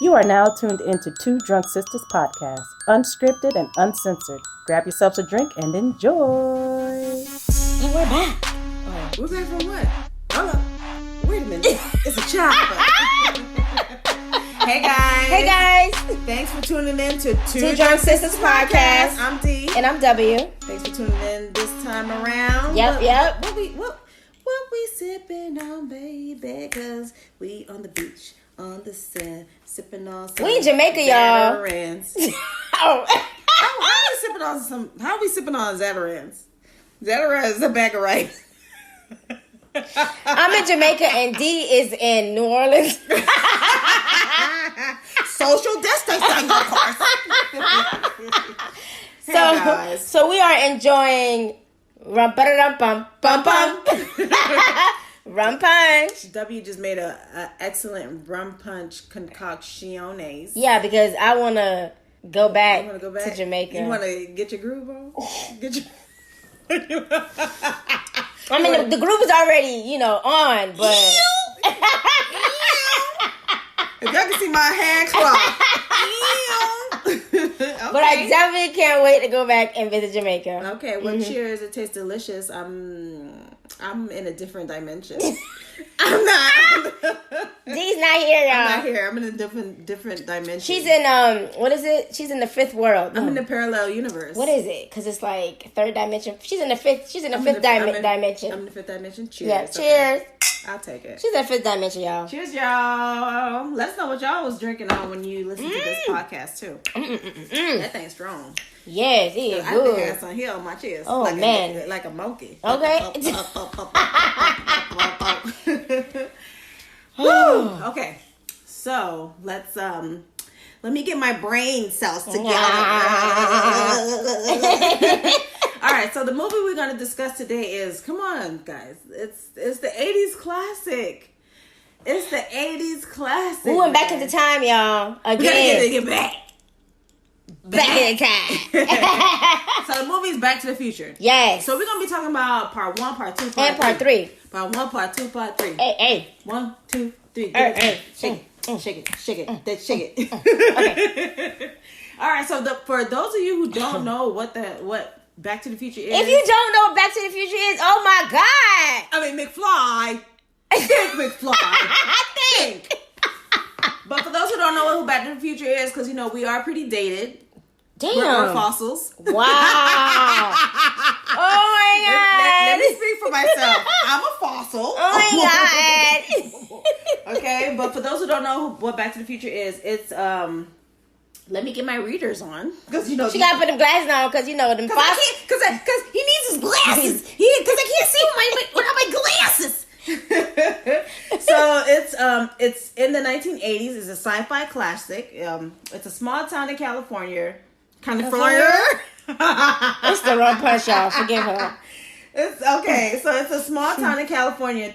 You are now tuned into Two Drunk Sistas podcast, unscripted and uncensored. Grab yourselves a drink and enjoy. And we're back. Oh, we're back from what? Hold up. Wait a minute. It's a child. Hey guys. Hey guys. Thanks for tuning in to Two Drunk Sistas podcast. I'm D. And I'm W. Thanks for tuning in this time around. Yep. What we sipping on, baby? Cause we on the beach. On the sand, sipping on some. We in Jamaica, y'all. Zatarans. Oh. How are we sipping on Zatarans? Zatarans is a bag of rice. I'm in Jamaica and D is in New Orleans. Social distancing, of course. So we are enjoying rum bum bum bum. Rum punch. W just made a excellent rum punch concoctiones. Yeah, because I want to go back to Jamaica. You want to get your groove on? Get your... I mean, the groove is already, on, but... If y'all can see my hand clap. Okay. But I definitely can't wait to go back and visit Jamaica. Okay, well, cheers. It tastes delicious. I'm in a different dimension. I'm not. D's not here, y'all. I'm not here. I'm in a different dimension. She's in, what is it? She's in the fifth world. I'm in the parallel universe. What is it? Because it's like third dimension. She's in the fifth dimension. I'm in the fifth dimension. Cheers. Yeah, cheers. Okay. I'll take it. She's in the fifth dimension, y'all. Cheers, y'all. Let us know what y'all was drinking on when you listen to this podcast, too. That thing's strong. Yes, it is I good. think I got some here on my chest. Oh, man. Like a monkey. Okay. Woo! Okay. So, let me get my brain cells together. All right, so the movie we're going to discuss today is, come on, guys. It's the 80s classic. It's the 80s classic. We went back into time, y'all. Again. We gotta get back. Back in time. So the movie's Back to the Future. Yes. So we're going to be talking about part 1, part 2, and part 3. Part 1, part 2, part 3. Hey. 1, 2, 3. Hey. Shake it. Then shake it. Okay. All right. So for those of you who don't know what Back to the Future is, if you don't know what Back to the Future is, oh my God. I mean McFly. Think McFly. I think. But for those who don't know who Back to the Future is, because we are pretty dated. Damn. We're fossils. Wow. Oh my God. Let me speak for myself. I'm a fossil. Oh my God. Okay, but for those who don't know what Back to the Future is, it's let me get my readers on, because she gotta put them glasses on, because them fossils. Because he needs his glasses. Because I can't see without my glasses. So it's in the 1980s. It's a sci-fi classic. It's a small town in California. California. It's the wrong punch, y'all. Forgive her. It's okay. So it's a small town in California.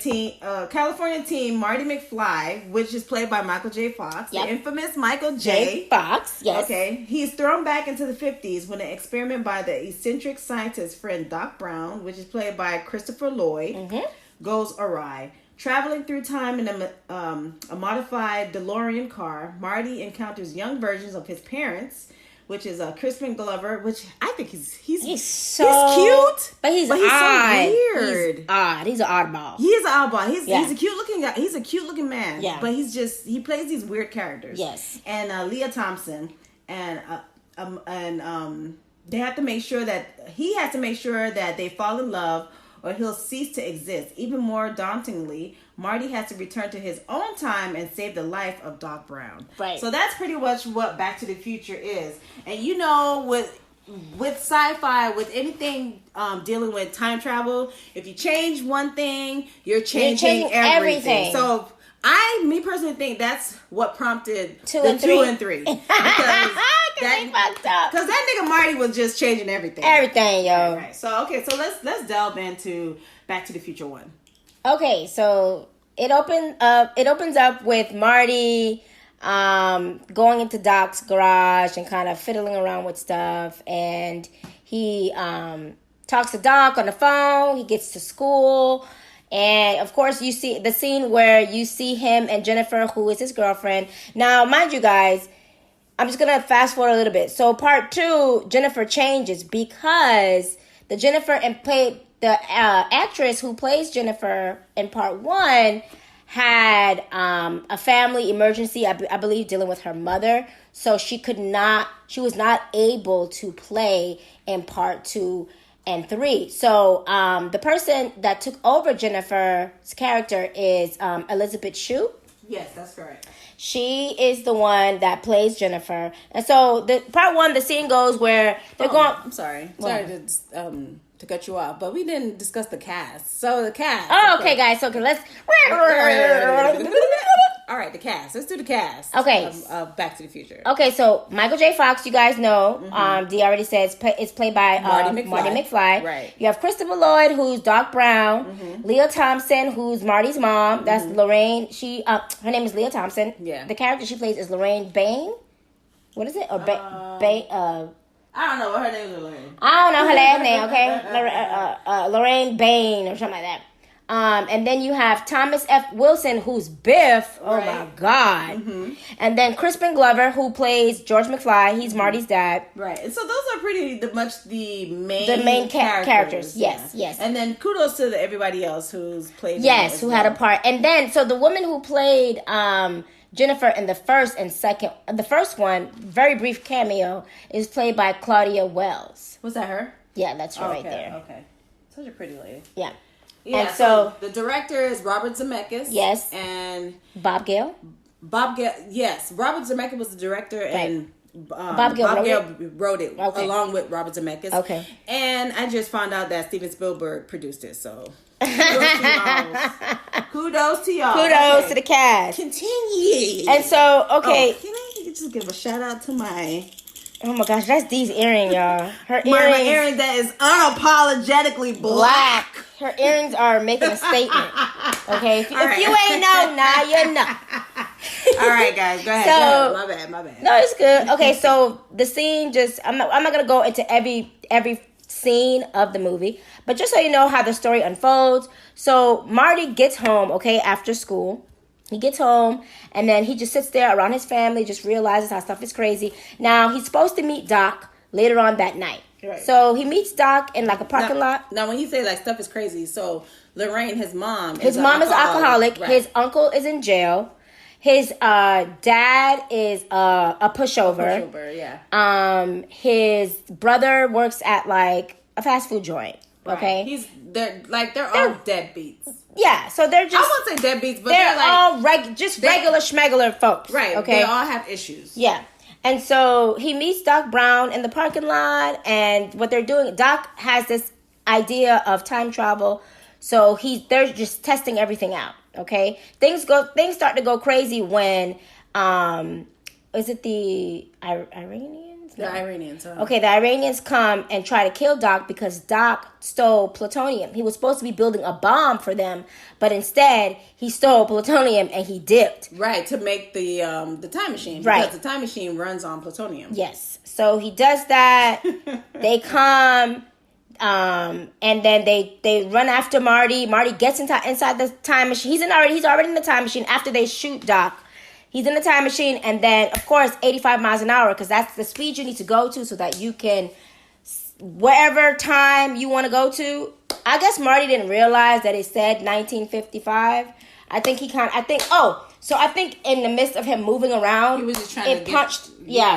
California teen Marty McFly, which is played by Michael J. Fox, yep. The infamous Michael J. Fox. Yes. Okay. He's thrown back into the 50s when an experiment by the eccentric scientist friend Doc Brown, which is played by Christopher Lloyd, goes awry. Traveling through time in a modified DeLorean car, Marty encounters young versions of his parents, which is Crispin Glover, which I think he's cute, but he's odd. so weird. He's odd. He's an oddball. He is an oddball. He's a cute looking guy. He's a cute looking man. Yeah. But he plays these weird characters. Yes. And Leah Thompson and they have to make sure that he has to make sure that they fall in love, or he'll cease to exist. Even more dauntingly, Marty has to return to his own time and save the life of Doc Brown. Right. So that's pretty much what Back to the Future is. And with sci-fi, with anything dealing with time travel, if you change one thing, you're changing everything. So me personally think that's what prompted two and three. Because fucked up. Because that nigga Marty was just changing everything. Everything, yo. Right. So let's delve into Back to the Future 1. Okay, so it opens up with Marty going into Doc's garage and kind of fiddling around with stuff, and he talks to Doc on the phone. He gets to school, And of course, you see the scene where you see him and Jennifer, who is his girlfriend. Now, mind you guys, I'm just going to fast forward a little bit. So part 2, Jennifer changes because the Jennifer and the actress who plays Jennifer in part 1 had a family emergency, I believe, dealing with her mother. So she was not able to play in part 2 and 3. So the person that took over Jennifer's character is Elizabeth Shue. Yes, that's correct. She is the one that plays Jennifer. And so the part 1, the scene goes where they're going. I'm sorry. Sorry to cut you off, but we didn't discuss the cast. So the cast. Oh, okay, guys. Okay, let's. All right, the cast. Let's do the cast. Okay. Of Back to the Future. Okay, so Michael J. Fox, you guys know. Dee already said it's played by Marty McFly. Right. You have Christopher Lloyd, who's Doc Brown. Leah Thompson, who's Marty's mom. That's Lorraine. She her name is Leah Thompson. Yeah. The character she plays is Lorraine Bain. What is it? Or Bain? I don't know what her name is. Lorraine. I don't know her last name. Okay, Lorraine Bain or something like that. And then you have Thomas F. Wilson, who's Biff. Oh, right. My God. And then Crispin Glover, who plays George McFly. He's Marty's dad. Right. And so those are pretty much the main characters. Yes, yeah. yes. And then kudos to everybody else who's played. Yes, who had a part. And then, so the woman who played Jennifer in the first and second, the first one, very brief cameo, is played by Claudia Wells. Was that her? Yeah, that's her right there. Okay. Such a pretty lady. Yeah. Yeah, and so the director is Robert Zemeckis. Yes. And Bob Gale. Yes. Robert Zemeckis was the director, right. And Bob Gale wrote it okay. along with Robert Zemeckis. Okay. And I just found out that Steven Spielberg produced it, so kudos to y'all. Kudos to the cast. Continue. And so, okay. Can I just give a shout out to my... Oh my gosh, that's Dee's earring, y'all. Her my earring that is unapologetically black. Her earrings are making a statement. Okay, if you ain't know, now you know. All right, guys, go ahead. So, go ahead. My bad. No, it's good. Okay, so the scene I'm not gonna go into every scene of the movie, but just so you know how the story unfolds. So Marty gets home, okay, after school. He gets home, and then he just sits there around his family, just realizes how stuff is crazy. Now, he's supposed to meet Doc later on that night. Right. So he meets Doc in like a parking lot. Now, when you say like stuff is crazy, so Lorraine, his mom is an alcoholic. Right. His uncle is in jail. His dad is a pushover. Yeah. His brother works at like a fast food joint. Right. Okay. They're all deadbeats. Yeah, so they're just... I won't say deadbeats, but they're like... all regular schmegular folks. Right, okay? They all have issues. Yeah. And so he meets Doc Brown in the parking lot, and what they're doing... Doc has this idea of time travel, so they're just testing everything out, okay? Things start to go crazy when... is it the Iranians? The Iranians. Okay, the Iranians come and try to kill Doc because Doc stole plutonium. He was supposed to be building a bomb for them, but instead he stole plutonium and he dipped. Right, to make the time machine. Right. Because the time machine runs on plutonium. Yes. So he does that. They come, and then they run after Marty. Marty gets inside the time machine. He's already in the time machine after they shoot Doc. He's in the time machine, and then, of course, 85 miles an hour, because that's the speed you need to go to so that you can, wherever time you want to go to. I guess Marty didn't realize that it said 1955. I think in the midst of him moving around, he was just trying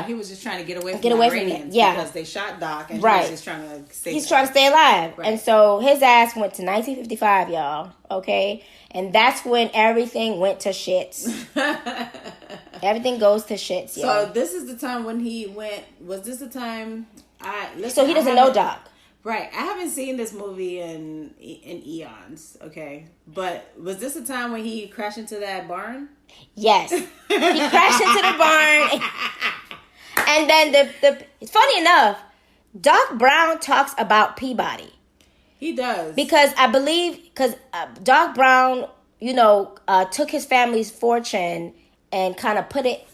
he was just trying to get away from the Iranians because they shot Doc, and he was just trying to stay alive. Right. And so his ass went to 1955, y'all. Okay, and that's when everything went to shits. Everything goes to shits. So this is the time when he went. Was this the time? So he doesn't know Doc. Right. I haven't seen this movie in eons, okay? But was this the time when he crashed into that barn? Yes. He crashed into the barn. And then it's funny enough, Doc Brown talks about Peabody. He does. Because I believe, Doc Brown, took his family's fortune and kind of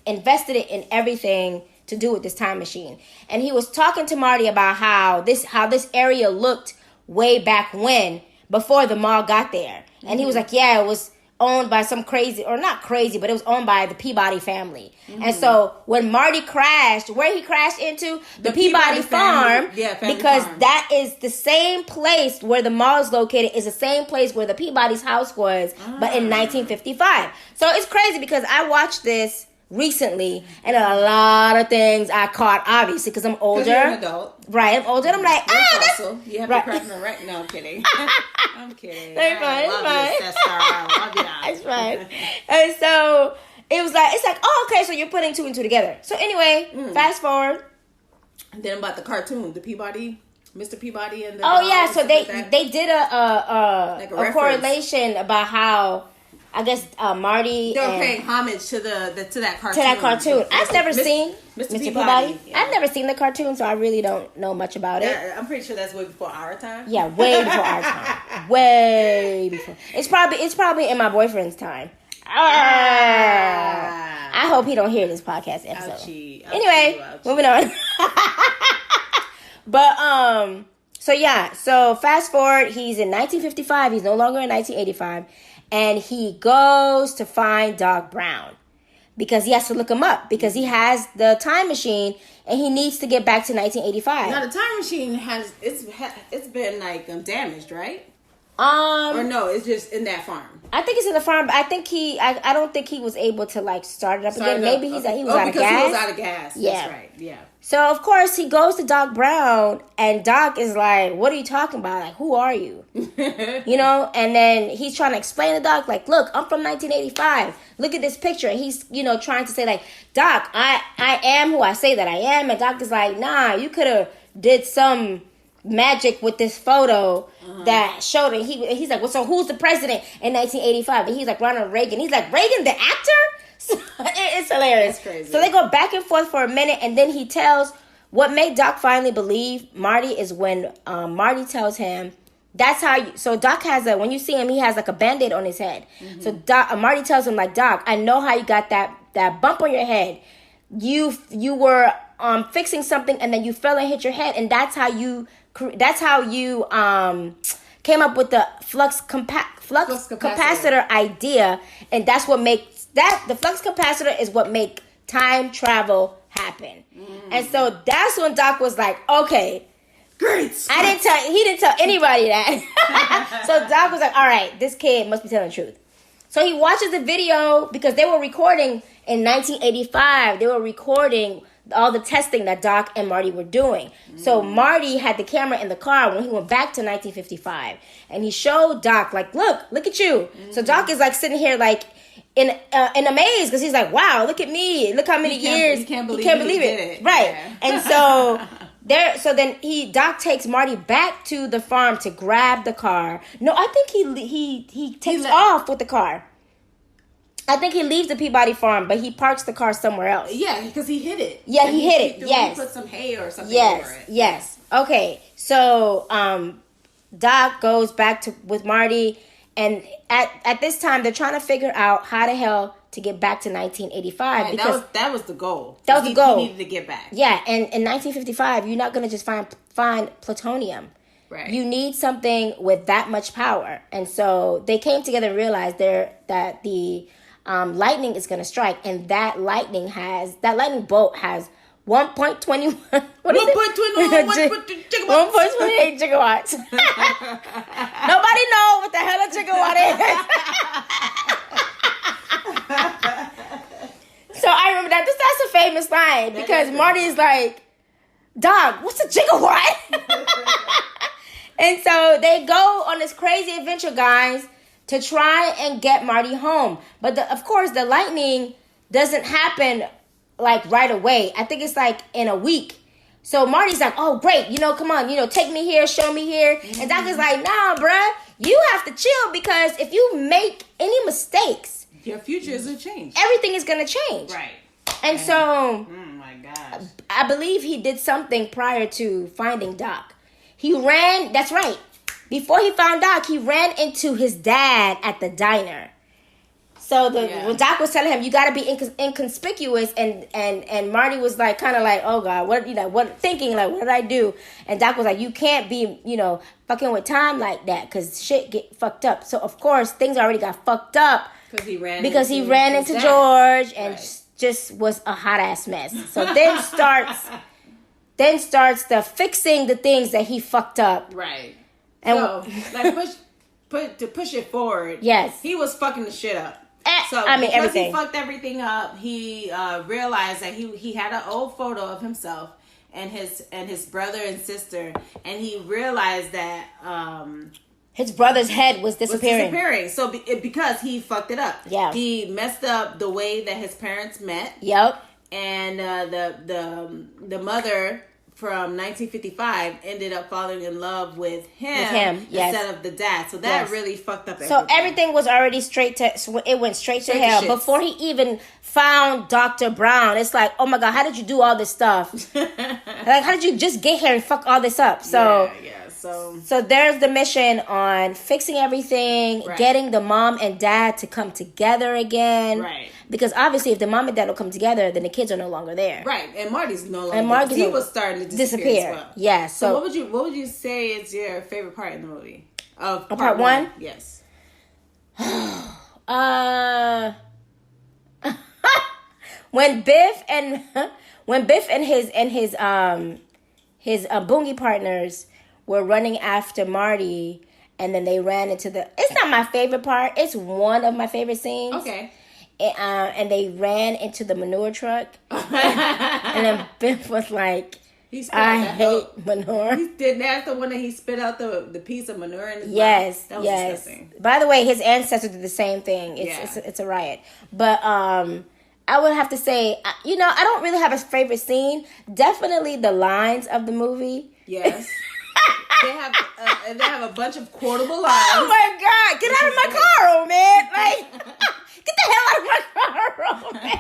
invested it in everything to do with this time machine. And he was talking to Marty about how this area looked way back when, before the mall got there. And he was like, yeah, it was owned by some crazy, or not crazy, but it was owned by the Peabody family. And so when Marty crashed, where he crashed into? The Peabody farm. Family because farm. that is the same place where the mall is located, is the same place where the Peabody's house was, but in 1955. So it's crazy because I watched this recently, and a lot of things I caught, obviously, because I'm older. You're an adult. Right, I'm older, and I'm like, that's... You have right. to crack them right. No, I'm kidding. I'm kidding. It's fine, it's fine. I love you. That's fine. And so it was like, it's like, oh, okay, so you're putting two and two together. So anyway, fast forward. And then about the cartoon, the Peabody, Mr. Peabody, and the Oh dog yeah, and so stuff they like that. they did a reference. correlation about how, I guess, Marty They were and paying homage to that cartoon. to that cartoon. I've never seen Mr. Mr. Peabody. Yeah. I've never seen the cartoon, so I really don't know much about it. Yeah, I'm pretty sure that's way before our time. Yeah, way before our time. Way before. It's probably in my boyfriend's time. I hope he don't hear this podcast episode. Ouchie, Anyway, ouchie. moving on. But so fast forward, he's in 1955. He's no longer in 1985, and he goes to find Doc Brown because he has to look him up because he has the time machine and he needs to get back to 1985. Now the time machine it's been like damaged, right? Or no, it's just in that farm. I think it's in the farm, but I think I don't think he was able to like start it up again. Maybe he was out of gas. Because he was out of gas. Yeah. That's right. Yeah. So of course he goes to Doc Brown, and Doc is like, "What are you talking about? Like, who are you?" You know. And then he's trying to explain to Doc, like, "Look, I'm from 1985. Look at this picture." And he's trying to say like, "Doc, I am who I say that I am." And Doc is like, "Nah, you could have did some magic with this photo that showed it." He's like, "Well, so who's the president in 1985?" And he's like, "Ronald Reagan." He's like, "Reagan, the actor?" So, it's hilarious. That's crazy. So they go back and forth for a minute, and then he tells what made Doc finally believe Marty is when Marty tells him that's how. So Doc has when you see him, he has like a Band-Aid on his head. So Marty tells him like, "Doc, I know how you got that bump on your head. You were fixing something, and then you fell and hit your head, and that's how you came up with the flux capacitor idea, and that's what makes the flux capacitor is what make time travel happen." And so that's when Doc was like, "Okay, Great. he didn't tell anybody that." So Doc was like, "All right, this kid must be telling the truth." So he watches the video because they were recording in 1985. They were recording all the testing that Doc and Marty were doing. So Marty had the camera in the car when he went back to 1955, and he showed Doc like, look at you." So Doc is like sitting here like in amaze because he's like, "Wow, look at me! Look how many years!" He can't believe it, it. right? Yeah. And so then Doc takes Marty back to the farm to grab the car. No, I think he takes off with the car. I think he leaves the Peabody farm, but he parks the car somewhere else. Yeah, because he hit it. Yeah, he hit it. Yes. He put some hay or something over it. Yes. Okay. So Doc goes back with Marty, and at this time they're trying to figure out how the hell to get back to 1985 Right, because that was the goal. That was the goal. He needed to get back. Yeah, and in 1955 you're not gonna just find plutonium. Right. You need something with that much power, and so they came together and realized that the lightning is going to strike, and that lightning bolt has 1.21. What is it? 1.28 gigawatts. Nobody knows what the hell a gigawatt is. So I remember that's a famous line because Marty is like, "Dog, what's a gigawatt?" And so they go on this crazy adventure, guys, to try and get Marty home. But of course, the lightning doesn't happen like right away. I think it's like in a week. So Marty's like, "Oh, great. Come on, take me here, show me here." And Doc is like, "Nah, bruh, you have to chill because if you make any mistakes, your future is a change. Everything is going to change." Right. And so, oh my gosh. I believe he did something prior to finding Doc. He ran, that's right. Before he found Doc, he ran into his dad at the diner. So when Doc was telling him, you got to be inconspicuous, and Marty was like, kind of like, oh God, thinking like, what did I do? And Doc was like, you can't be, fucking with time like that, because shit get fucked up. So of course things already got fucked up because he ran into George and just was a hot ass mess. So then starts the fixing the things that he fucked up. Right. And so like push it forward. Yes, he was fucking the shit up. So because everything. He fucked everything up, he realized that he had an old photo of himself and his brother and sister, and he realized that his brother's head was disappearing. So because he fucked it up, he messed up the way that his parents met. Yep. And the mother from 1955 ended up falling in love with him instead of the dad. So that really fucked up everything. So everything was already it went straight to hell before he even found Dr. Brown. It's like, oh my God, how did you do all this stuff? Like, how did you just get here and fuck all this up? So So there's the mission on fixing everything, getting the mom and dad to come together again. Right. Because obviously, if the mom and dad don't come together, then the kids are no longer there. Right, and Marty's no longer. He was starting to disappear. As well. Yeah. So what would you say is your favorite part in the movie? Of part one? Yes. When Biff and his Boongie partners were running after Marty, and then they ran into it's not my favorite part. It's one of my favorite scenes. Okay. And they ran into the manure truck. And then Biff was like, I hate manure. Didn't that the one that he spit out the piece of manure in his mouth? That was disgusting. By the way, his ancestors did the same thing. It's a riot. But I would have to say, I don't really have a favorite scene. Definitely the lines of the movie. Yes. They have a bunch of quotable lines. Oh my God! Get out of my car, old man! Like, get the hell out of my car, old man!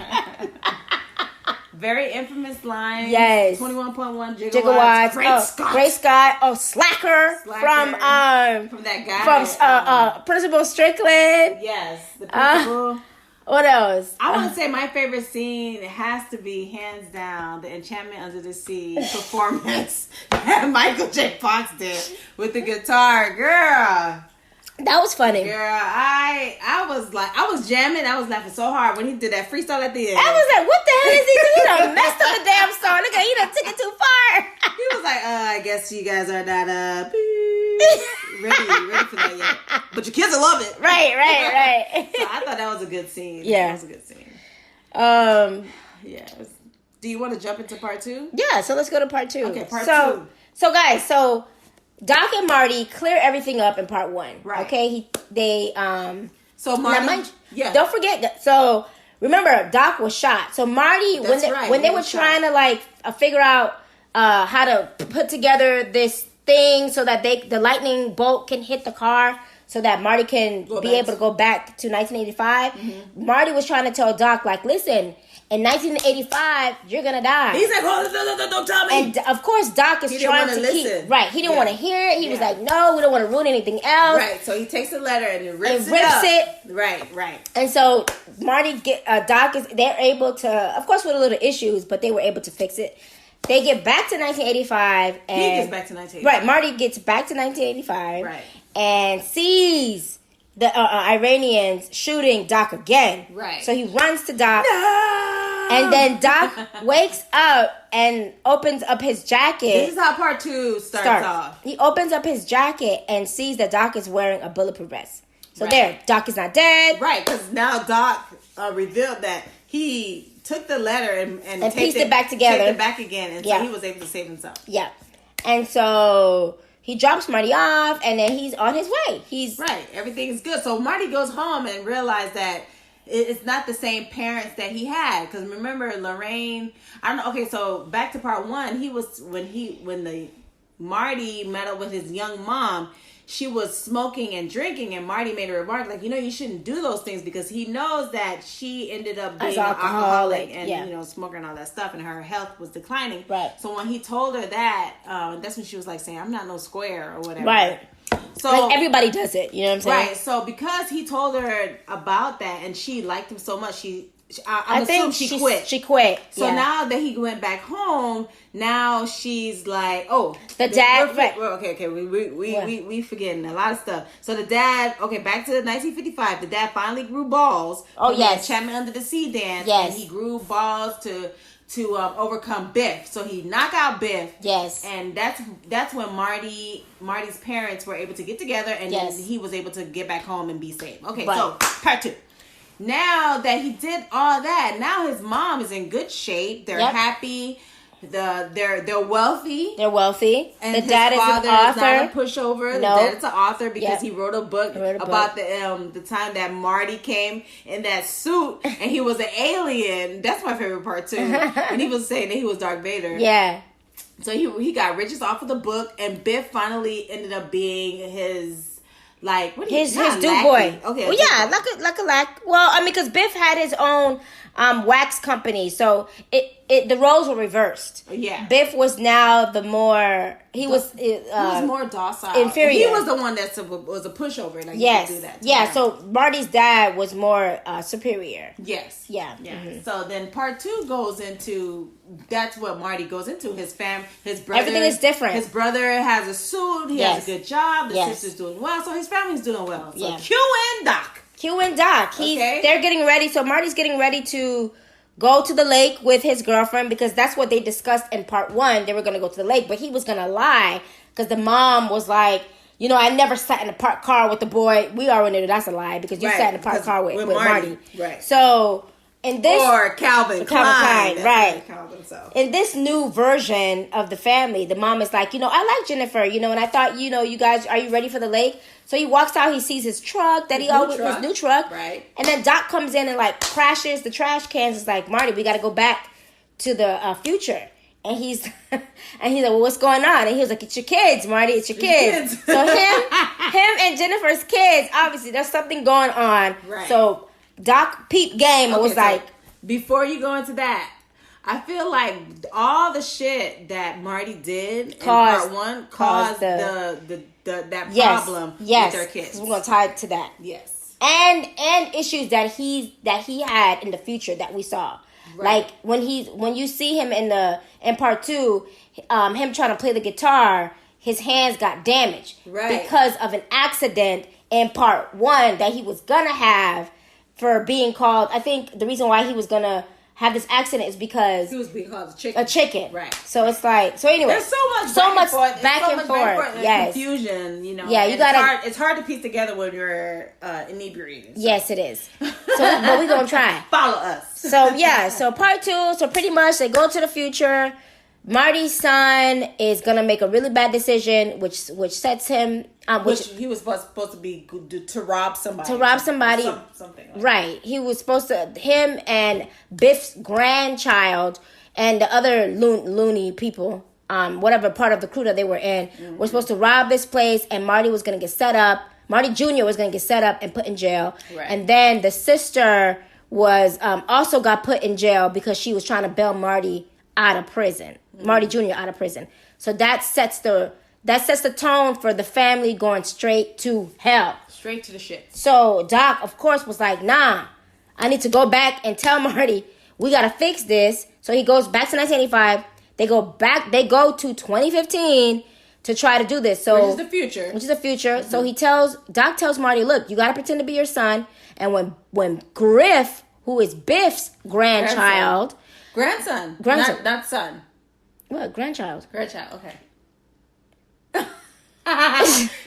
Very infamous line. Yes. 21.1 gigawatts. Great Scott. Oh, Slacker. From that guy. From Principal Strickland. Yes. The principal. What else? I want to say my favorite scene has to be, hands down, the Enchantment Under the Sea performance that Michael J. Fox did with the guitar. Girl. That was funny. Girl, I was jamming. I was laughing so hard when he did that freestyle at the end. I was like, what the hell is he doing? He done messed up the damn song. Look at he done took it too far. He was like, I guess you guys are not ready for that yet. But your kids will love it. Right. So I thought that was a good scene. Yeah. That was a good scene. Yeah. Do you want to jump into part 2? Yeah, so let's go to part 2. Okay, part 2. So guys, Doc and Marty clear everything up in part 1. Right. Okay, So Marty, don't forget. So remember, Doc was shot. So Marty, when they were trying to figure out how to put together this thing so that the lightning bolt can hit the car, so that Marty can be able to go back to 1985. Mm-hmm. Marty was trying to tell Doc, like, listen, in 1985, you're gonna die. He's like, oh, don't tell me. And of course, Doc is trying to listen. Right. He didn't want to hear it. He was like, no, we don't want to ruin anything else. Right. So he takes the letter and rips it up. Right. And so Doc they're able to, of course, with a little issues, but they were able to fix it. They get back to 1985. And he gets back to 1985. Right. Marty gets back to 1985. Right. And sees the Iranians shooting Doc again. Right. So he runs to Doc. No! And then Doc wakes up and opens up his jacket. This is how part 2 starts off. He opens up his jacket and sees that Doc is wearing a bulletproof vest. So Doc is not dead. Right, because now Doc revealed that he took the letter and pieced it back together. Taped it back again, and so he was able to save himself. Yeah. And so he drops Marty off, and then he's on his way. Right. Everything is good. So Marty goes home and realizes that it's not the same parents that he had. Because remember, Lorraine, I don't know. Okay, so back to part 1. When Marty met up with his young mom, she was smoking and drinking, and Marty made a remark like, you shouldn't do those things, because he knows that she ended up being an alcoholic and smoking and all that stuff, and her health was declining. Right. So when he told her that, that's when she was like saying, I'm not no square or whatever. Right. So like everybody does it. You know what I'm saying? right. So because he told her about that and she liked him so much, I think she quit. She quit. So now that he went back home, now she's like, oh, the dad. Okay. We forgetting a lot of stuff. So the dad. Okay, back to 1955. The dad finally grew balls. Oh from yes, the Chapman Under the Sea dance. Yes, and he grew balls to overcome Biff. So he knocked out Biff. Yes, and that's when Marty's parents were able to get together, and then he was able to get back home and be safe. Okay, so part 2. Now that he did all that, now his mom is in good shape. They're happy. They're wealthy. They're wealthy. And the his dad is an father author. Is not a pushover. The dad is an author because he wrote a book about the time that Marty came in that suit and he was an alien. That's my favorite part too. And he was saying that he was Darth Vader. Yeah. So he got riches off of the book, and Biff finally ended up being his. Like what his do boy. Okay. Well, yeah, like a lack. Well, I mean, because Biff had his own wax company, so the roles were reversed. Yeah. Biff was now the more he was more docile, inferior. He was the one that was a pushover. Like yes, he could do that. Yeah. So Marty's dad was more superior. Yes. Yeah. Mm-hmm. So then part 2 goes into that's what Marty goes into. His brother. Everything is different. His brother has a suit. He has a good job. The sister's doing well. So his family's doing well. So Q and Doc. They're getting ready. So Marty's getting ready to go to the lake with his girlfriend because that's what they discussed in part 1. They were going to go to the lake, but he was going to lie because the mom was like, I never sat in a parked car with the boy. We already knew that's a lie because you sat in a parked car with Marty. Right. So in this or Calvin Klein, right? Calvin, so. In this new version of the family, the mom is like, I like Jennifer, and I thought, you guys, are you ready for the lake? So he walks out, he sees his truck his new truck, right? And then Doc comes in and like crashes the trash cans. It's like, Marty, we got to go back to the future. And he's like, well, what's going on? And he was like, it's your kids, Marty, it's your kids. So him and Jennifer's kids, obviously, there's something going on. Right. So Doc peep game was like, before you go into that, I feel like all the shit that Marty did in part 1 caused that problem with their kids. We're gonna tie it to that. Yes. And issues that he had in the future that we saw. Right. Like when you see him in part 2, him trying to play the guitar, his hands got damaged because of an accident in part 1 that he was gonna have for being called. I think the reason why he was gonna have this accident is because he was being called a chicken. Right. So it's like, anyway, there's so much back and forth. Yes. Confusion. Yeah, you gotta. It's hard to piece together when you're inebriated. So. Yes, it is. So, but we're gonna try. Follow us. So part 2. So pretty much they go to the future. Marty's son is gonna make a really bad decision, which sets him. Which he was supposed to be to rob somebody. Something like right. He was supposed to. Him and Biff's grandchild and the other loony people, whatever part of the crew that they were in, were supposed to rob this place, and Marty was gonna get set up. Marty Jr. was gonna get set up and put in jail, and then the sister was also got put in jail because she was trying to bail Marty out of prison. Marty Jr. out of prison. So that sets the tone for the family going straight to hell. Straight to the shit. So Doc, of course, was like, nah, I need to go back and tell Marty, we got to fix this. So he goes back to 1985. They go to 2015 to try to do this. So Which is the future. Mm-hmm. So Doc tells Marty, look, you got to pretend to be your son. And when Griff, who is Biff's grandchild. Grandson. Not son. What? Grandchild, okay.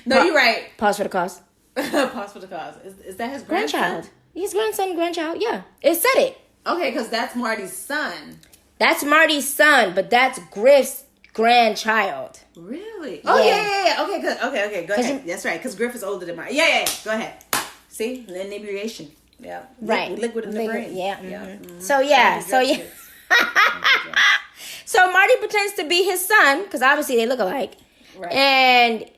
No, you're right. Pause for the cause. Pause for the cause. Is that his grandchild? His grandchild, yeah. It said it. Okay, because that's Marty's son. That's Marty's son, but that's Griff's grandchild. Really? Oh, yeah. Okay, good. Okay, go ahead. That's right, because Griff is older than Marty. Yeah. Go ahead. See? The inebriation. Yeah. Right. Liquid in the brain. Yeah. Mm-hmm. So So Marty pretends to be his son, because obviously they look alike. Right. And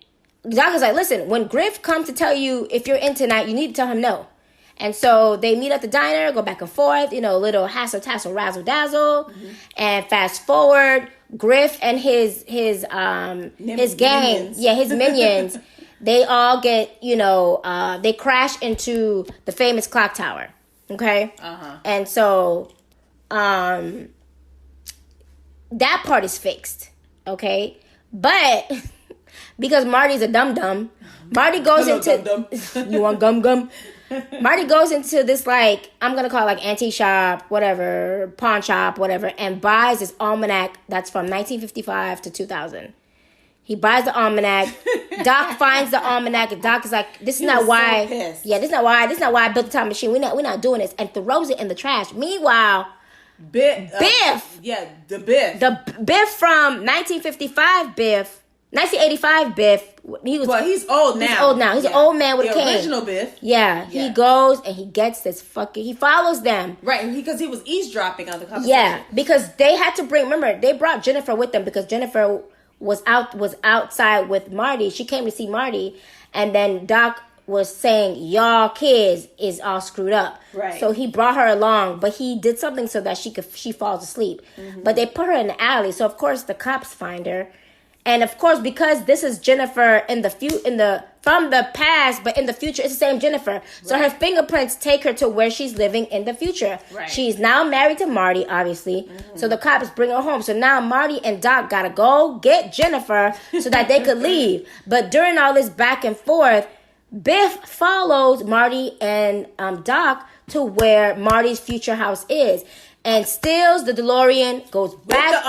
Doc is like, listen, when Griff comes to tell you if you're in tonight, you need to tell him no. And so they meet at the diner, go back and forth, a little hassle, tassle, razzle, dazzle. Mm-hmm. And fast forward, Griff and his gang, his minions, they all get, they crash into the famous clock tower. Okay? And so, that part is fixed. Okay? But, because Marty's a dum-dum, Marty goes into... You want gum-gum? Marty goes into this, like, I'm going to call it, like, antique shop, whatever, pawn shop, whatever, and buys this almanac that's from 1955 to 2000. He buys the almanac. Doc finds the almanac, and Doc is like, "This is not why." So yeah, this is not why. This is not why I built the time machine. We're not doing this, and throws it in the trash. Meanwhile, Biff, the Biff, the Biff from 1955, 1985 Biff. He's old now. He's old now. He's an old man with a cane. The original Biff. Yeah, he goes and he gets this he follows them. Right, because he was eavesdropping on the conversation. Yeah, because they had to remember, they brought Jennifer with them because Jennifer was outside with Marty. She came to see Marty, and then Doc was saying, y'all kids is all screwed up. Right. So he brought her along, but he did something so that she falls asleep. But they put her in the alley, so of course the cops find her. And of course, because this is Jennifer from the past, but in the future, it's the same Jennifer. So her fingerprints take her to where she's living in the future. Right. She's now married to Marty, obviously. So the cops bring her home. So now Marty and Doc gotta go get Jennifer so that they could leave. But during all this back and forth, Biff follows Marty and Doc to where Marty's future house is. And steals the DeLorean, goes back...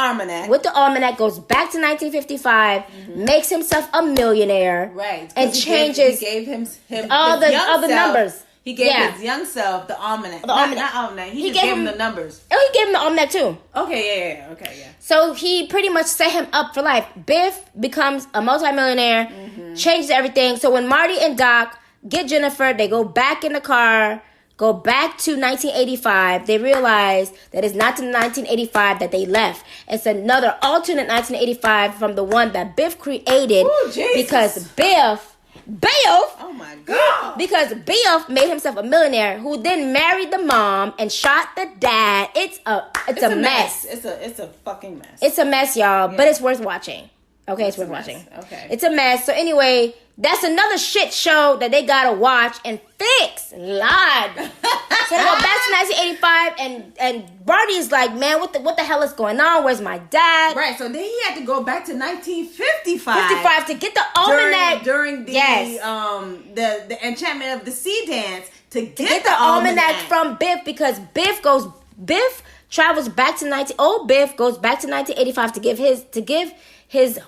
With the almanac. Goes back to 1955, makes himself a millionaire. Right. And changes... He gave him all the other numbers. He gave his young self the almanac. Not almanac. He just gave him the numbers. Oh, he gave him the almanac too. Okay, yeah. Okay, yeah. So he pretty much set him up for life. Biff becomes a multimillionaire, changes everything. So when Marty and Doc get Jennifer, they go back in the car... Go back to 1985. They realize that it's not the 1985 that they left. It's another alternate 1985 from the one that Biff created. Ooh, because Biff, oh my God, because Biff made himself a millionaire who then married the mom and shot the dad. It's a mess. It's a fucking mess. It's a mess, y'all. Yeah. But it's worth watching. Okay, it's worth watching. Okay, it's a mess. So anyway. That's another shit show that they gotta watch and fix. Lord. So they go back to 1985 and Barney's like, man, what the hell is going on? Where's my dad? Right, so then he had to go back to 1955. 55 to get the almanac. During the the enchantment of the sea dance to get the almanac from Biff because Biff travels back to old Biff goes back to 1985 to give his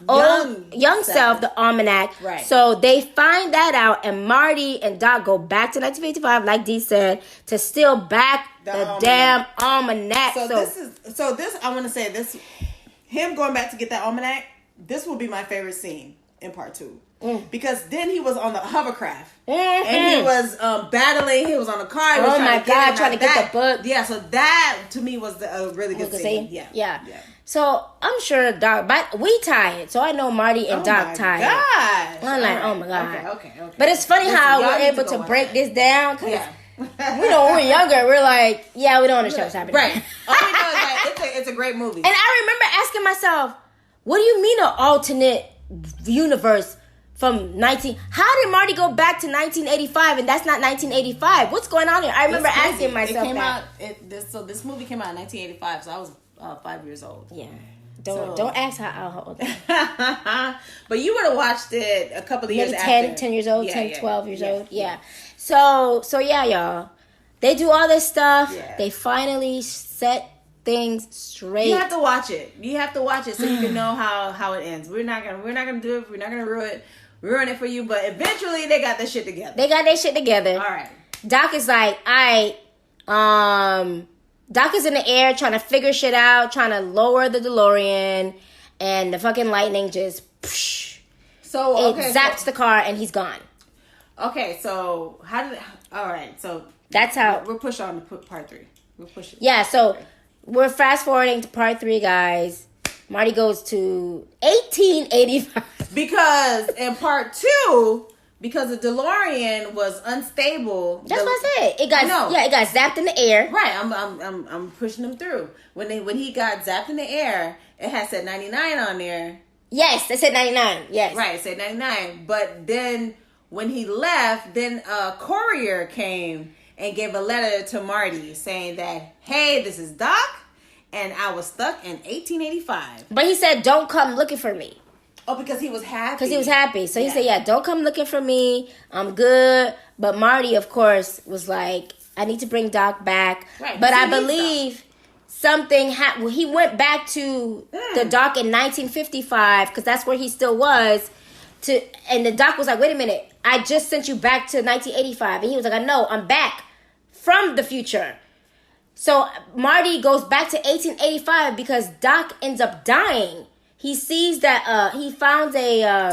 young self the almanac. Right. So they find that out, and Marty and Doc go back to 1955, like Dee said, to steal back the damn almanac. So this I want to say this, him going back to get that almanac. This will be my favorite scene in part 2. Because then he was on the hovercraft and he was battling. He was on the car. Oh my God, trying to get the book. Yeah, so that to me was a really good scene. Yeah. So I'm sure Doc, but we tired. So I know Marty and Doc tired. Gosh. I'm like, oh my God. Okay. But it's funny how we're able to break this down. Cause we know when we're younger, we're like, we don't understand what's happening. Right. All we know is like it's a great movie. And I remember asking myself, what do you mean an alternate universe from how did Marty go back to 1985 and that's not 1985? What's going on here? I remember asking myself So this movie came out in 1985, so I was 5 years old. Yeah. Don't ask how old I am. But you would have watched it a couple of years after. 10 years old, 12 years old. Yeah. So yeah, y'all. They do all this stuff. Yeah. They finally set things straight. You have to watch it. So you can know how it ends. We're not gonna do it. We're not gonna ruin it for you. But eventually, they got their shit together. All right. Doc is like, Doc is in the air trying to figure shit out, trying to lower the DeLorean, and the fucking lightning just zaps the car and he's gone. Okay, so all right, so that's how we'll push on to part 3. We'll push it. Yeah, so we're fast forwarding to part 3, guys. Marty goes to 1885 because in part 2. Because the DeLorean was unstable. That's what I said. It got zapped in the air. Right. I'm pushing them through. When he got zapped in the air, it had said 99 on there. Yes, they said 99. Yes. Right, it said 99. But then when he left, then a courier came and gave a letter to Marty saying that, hey, this is Doc, and I was stuck in 1885. But he said, don't come looking for me. Oh, because he was happy. Because he was happy. So he said, yeah, don't come looking for me. I'm good. But Marty, of course, was like, I need to bring Doc back. Right, but I believe something happened. Well, he went back to the Doc in 1955 because that's where he still was. And the Doc was like, wait a minute. I just sent you back to 1985. And he was like, I know. I'm back from the future. So Marty goes back to 1885 because Doc ends up dying. He sees that he found a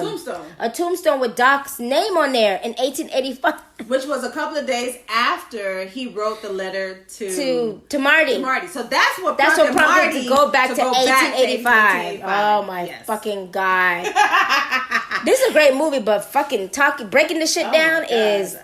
tombstone with Doc's name on there in 1885, which was a couple of days after he wrote the letter to Marty. So that's what prompted Marty to go back to 1885. Oh my fucking God! This is a great movie, but fucking breaking this shit down is.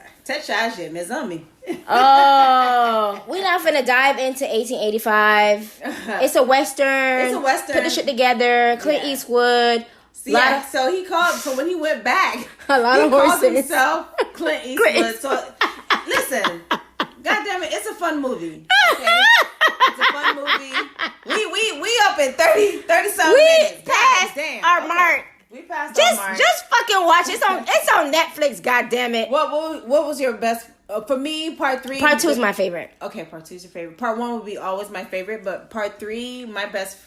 Oh, we're not finna dive into 1885. It's a western. Put the shit together. Clint Eastwood. So he called. So when he went back, a lot of horses. Called himself Clint Eastwood. So listen, goddamn it, it's a fun movie. Okay? It's a fun movie. We up in 30 something minutes. We passed our mark. We passed our mark. Just fucking watch it. It's on Netflix. God damn it. What was your best? For me, part 3. Part 2 is my favorite. Okay, part 2 is your favorite. Part 1 would be always my favorite, but part 3, my best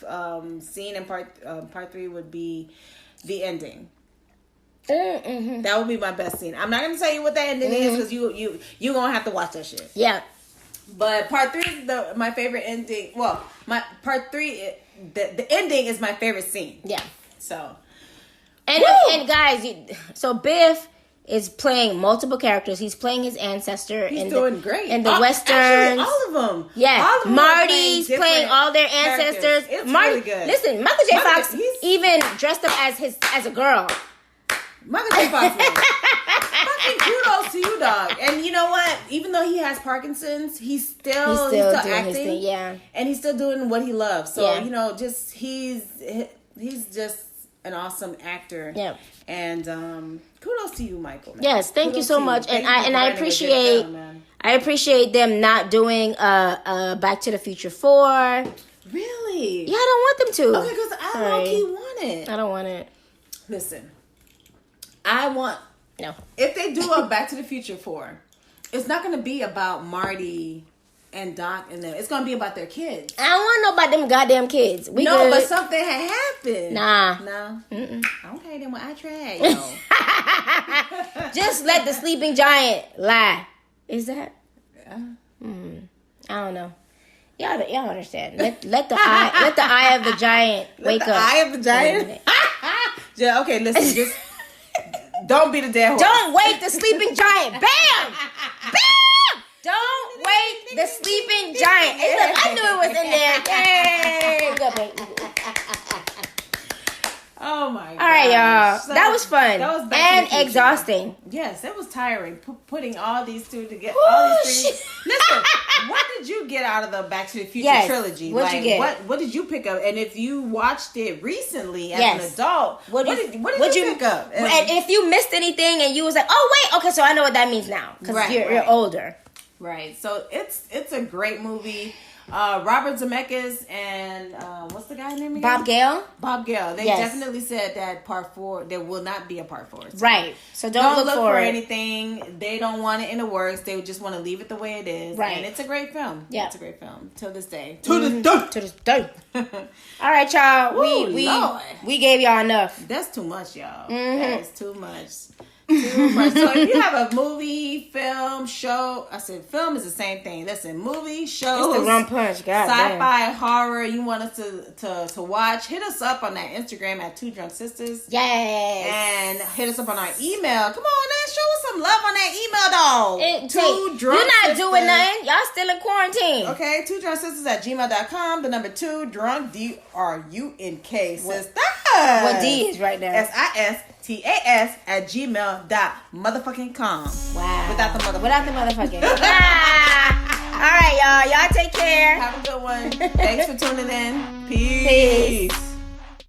scene in part 3 would be the ending. Mm-hmm. That would be my best scene. I'm not gonna tell you what the ending is because you gonna have to watch that shit. Yeah. But part 3 is my favorite ending. Well, my part 3, the ending is my favorite scene. Yeah. So. And guys, so Biff is playing multiple characters. He's playing his ancestor. He's doing great. In the westerns. Actually, all of them. Yeah. All of them Marty's playing all their ancestors. It's Marty, really good. Listen, Michael J. Fox even dressed up as a girl. Michael J. Fox. Fucking kudos to you, dog. And you know what? Even though he has Parkinson's, he's still doing acting. His thing, yeah. And he's still doing what he loves. So, yeah. He's just an awesome actor. Yeah. And kudos to you, Michael. Man. Yes, thank you so much. And I appreciate them not doing Back to the Future 4. Really? Yeah, I don't want them to. Okay, because I low-key want it. I don't want it. Listen, I want... No. If they do a Back to the Future 4, it's not going to be about Marty and Doc and them. It's going to be about their kids. I don't want to know about them goddamn kids. But something had happened. Nah. No? Mm-mm. Okay, then I tried, yo. Just let the sleeping giant lie. Is that? I don't know. Y'all understand. Let the eye of the giant wake up. The eye of the giant? Yeah, okay, listen. Just don't be the dead horse. Don't wake the sleeping giant. Bam! Bam! Don't wake the sleeping giant. Hey, look, I knew it was in there. Yay! Good. Oh my god. All right, y'all. So, that was fun. That was and exhausting. Yes, that was tiring. Putting all these two together. All these things. Listen, what did you get out of the Back to the Future trilogy? What'd you get? What did you pick up? And if you watched it recently as an adult, what did you pick up? And if you missed anything and you was like, oh wait, okay, so I know what that means now because you're older. Right. So it's a great movie. Robert Zemeckis and what's the guy's name again? Bob Gale. They definitely said that part 4 there will not be a part 4. So right. So don't look for anything. They don't want it in the works. They just want to leave it the way it is. Right. And it's a great film. Yeah. It's a great film. Till this day. To this day. All right, y'all. We gave y'all enough. That's too much, y'all. Mm-hmm. That is too much. Too much. So if you have a movie, film, show, I said film is the same thing. Listen, movie, shows, it's the rum punch, God sci-fi, horror, you want us to watch, hit us up on that Instagram at 2 Drunk Sistas. Yes. And hit us up on our email. Come on, man, show us some love on that email, dog. 2 Drunk You're not doing nothing. Y'all still in quarantine. Okay, 2 Drunk Sistas at gmail.com. The number 2 Drunk DRUNK Sistas. What D is right now? SISTAS at gmail.com. Wow. Without the motherfucking. All right, y'all. Y'all take care. Have a good one. Thanks for tuning in. Peace.